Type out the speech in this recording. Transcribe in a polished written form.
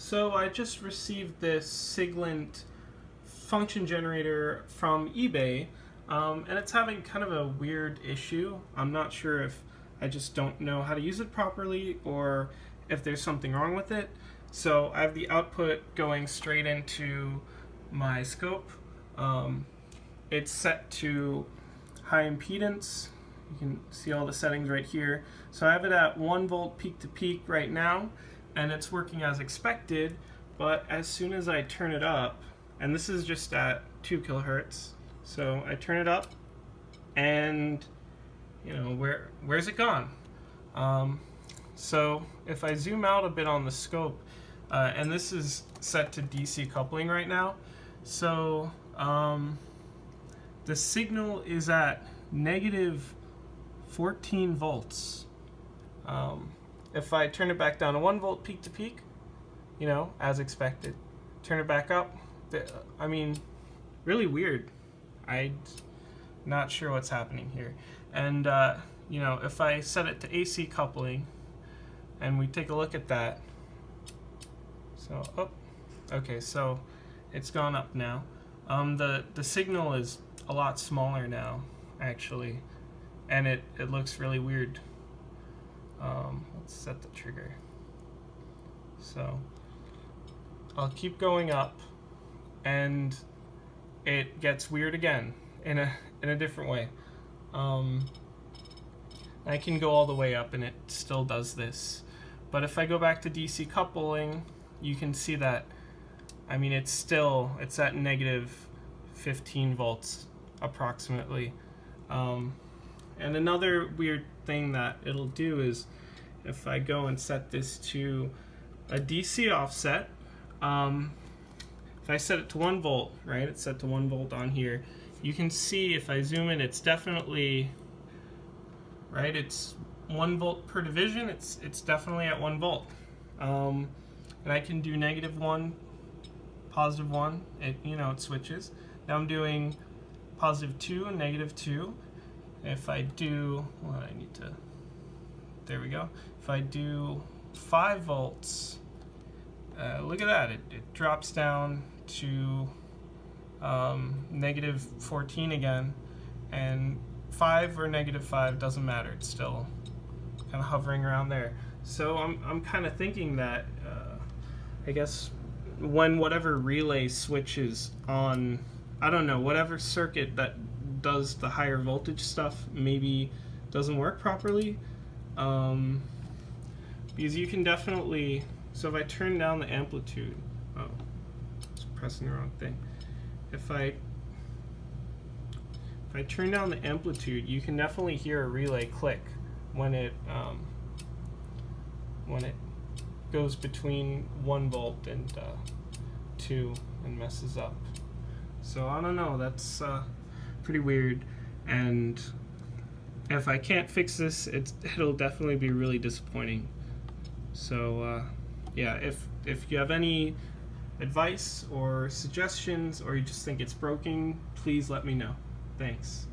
So I just received this Siglent function generator from eBay, and it's having kind of a weird issue. I'm not sure if I just don't know how to use it properly or if there's something wrong with it. So I have the output going straight into my scope. It's set to high impedance. You can see all the settings right here. So I have it at 1 volt peak to peak right now, and it's working as expected, but as soon as I turn it up, and this is just at 2 kilohertz, so I turn it up, and where's it gone? So if I zoom out a bit on the scope, and this is set to DC coupling right now, so the signal is at negative 14 volts. If I turn it back down to 1 volt peak to peak, as expected, turn it back up, really weird. I'm not sure what's happening here. And if I set it to AC coupling and we take a look at that, so okay, so it's gone up now. The signal is a lot smaller now, actually, and it looks really weird. Let's set the trigger. So I'll keep going up, and it gets weird again in a different way. I can go all the way up, and it still does this. But if I go back to DC coupling, you can see that. It's at negative 15 volts approximately. And another weird thing that it'll do is if I go and set this to a DC offset, if I set it to 1 volt, right, it's set to 1 volt on here, you can see if I zoom in, it's definitely, right, it's 1 volt per division, it's definitely at 1 volt. And I can do -1, +1, it switches. Now I'm doing +2 and -2. If I do, there we go. If I do 5 volts, look at that, it drops down to -14 again, and 5 or -5 doesn't matter, it's still kind of hovering around there. So I'm kind of thinking that I guess when whatever relay switches on, I don't know, whatever circuit that does the higher voltage stuff maybe doesn't work properly, because you can definitely, so if I turn down the amplitude, I was pressing the wrong thing. If I turn down the amplitude, you can definitely hear a relay click when it goes between 1 volt and 2 and messes up. So I don't know, that's pretty weird, and if I can't fix this, it'll definitely be really disappointing. So yeah, if you have any advice or suggestions, or you just think it's broken, please let me know. Thanks.